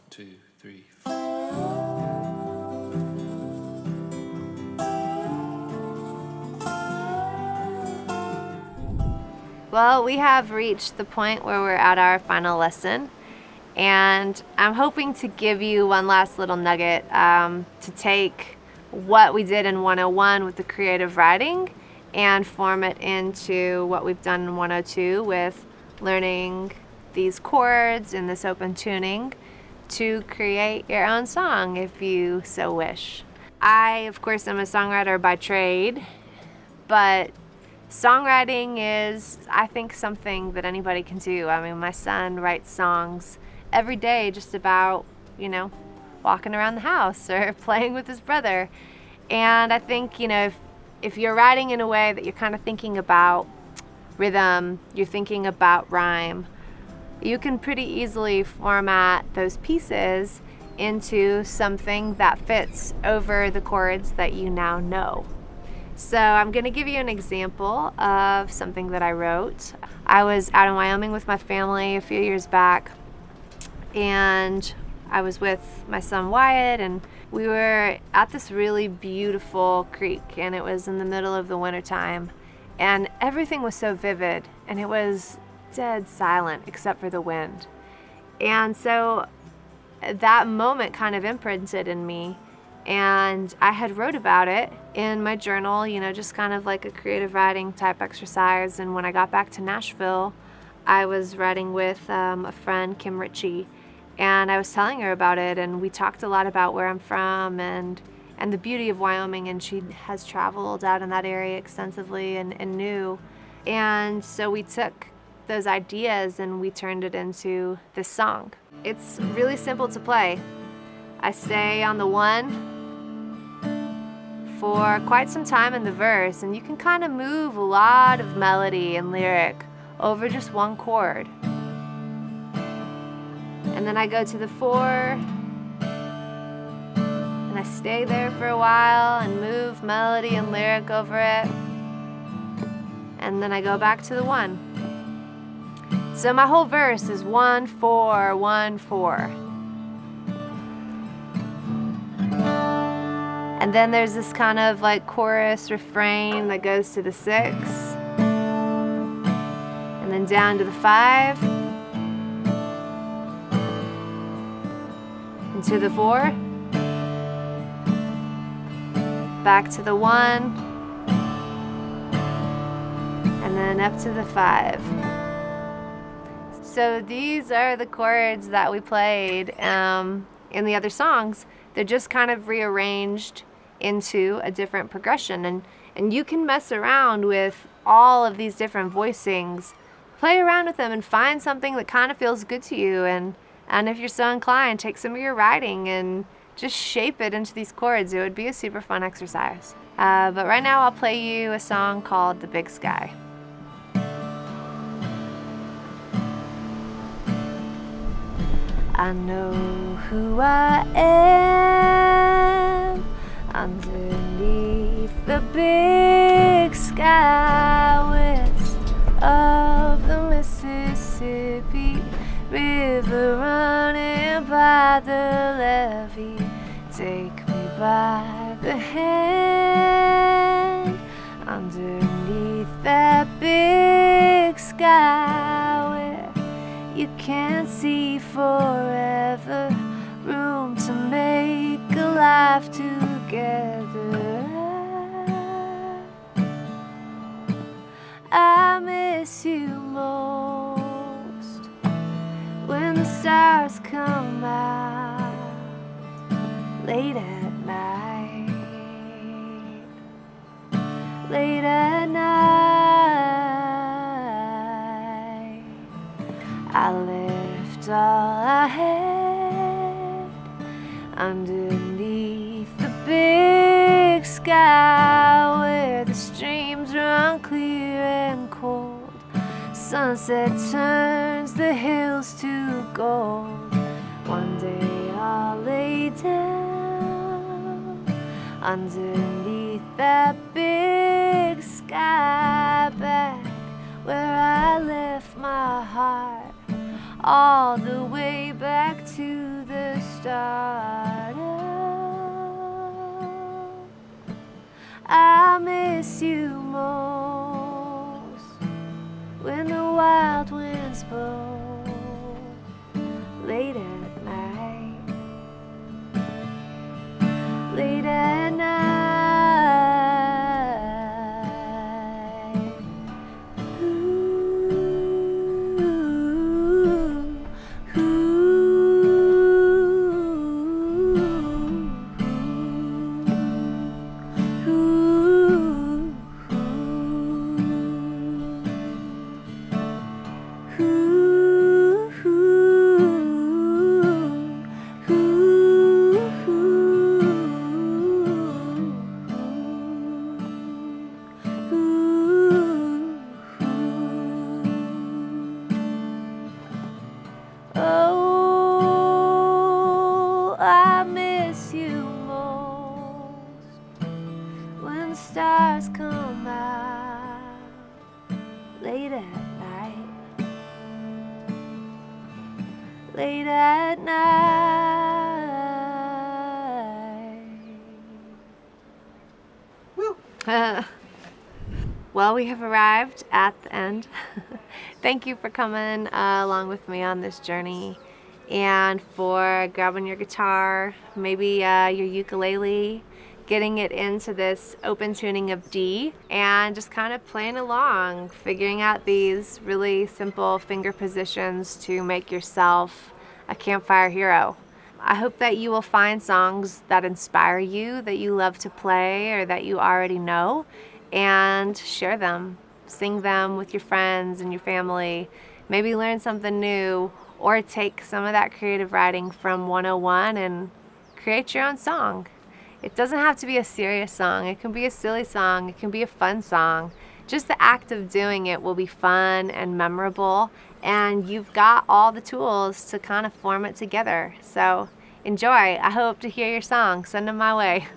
2, 3, 4. Well, we have reached the point where we're at our final lesson, and I'm hoping to give you one last little nugget to take what we did in 101 with the creative writing and form it into what we've done in 102 with learning these chords and this open tuning to create your own song if you so wish. I, of course, am a songwriter by trade, but songwriting is, I think, something that anybody can do. I mean, my son writes songs every day just about, walking around the house or playing with his brother. And I think, if you're writing in a way that you're kind of thinking about rhythm, you're thinking about rhyme, you can pretty easily format those pieces into something that fits over the chords that you now know. So I'm going to give you an example of something that I wrote. I was out in Wyoming with my family a few years back, and I was with my son Wyatt, and we were at this really beautiful creek, and it was in the middle of the wintertime, and everything was so vivid, and it was dead silent except for the wind. And so that moment kind of imprinted in me, and I had wrote about it in my journal, just kind of like a creative writing type exercise. And when I got back to Nashville, I was writing with a friend, Kim Ritchie, and I was telling her about it, and we talked a lot about where I'm from and the beauty of Wyoming, and she has traveled out in that area extensively and knew. And so we took those ideas and we turned it into this song. It's really simple to play. I stay on the 1 for quite some time in the verse, and you can kind of move a lot of melody and lyric over just one chord. And then I go to the 4, and I stay there for a while and move melody and lyric over it. And then I go back to the 1. So my whole verse is 1, 4, 1, 4. And then there's this kind of like chorus refrain that goes to the 6, and then down to the 5, and to the 4, back to the 1, and then up to the 5. So these are the chords that we played in the other songs. They're just kind of rearranged into a different progression, and you can mess around with all of these different voicings, play around with them and find something that kind of feels good to you, and if you're so inclined, take some of your writing and just shape it into these chords. It would be a super fun exercise. But right now I'll play you a song called The Big Sky. I know who I am underneath the big sky west of the Mississippi River running by the levee. Take me by the hand underneath that big sky where you can't see forever, room to make a life together. I miss you most when the stars come out late at night, late at night. I left all I had underneath the big sky where the streams run clear and cold. Sunset turns the hills to gold. One day I'll lay down underneath that big sky back where I left my heart, all the way back to the started. I miss you most when the wild winds blow late at night, late at night. Oh, I miss you most when the stars come out late at night, late at night. Woo! Well, we have arrived at the end. Thank you for coming along with me on this journey, and for grabbing your guitar, maybe your ukulele, getting it into this open tuning of D, and just kind of playing along, figuring out these really simple finger positions to make yourself a campfire hero. I hope that you will find songs that inspire you, that you love to play, or that you already know, and share them. Sing them with your friends and your family. Maybe learn something new, or take some of that creative writing from 101 and create your own song. It doesn't have to be a serious song. It can be a silly song. It can be a fun song. Just the act of doing it will be fun and memorable, and you've got all the tools to kind of form it together. So enjoy. I hope to hear your song. Send them my way.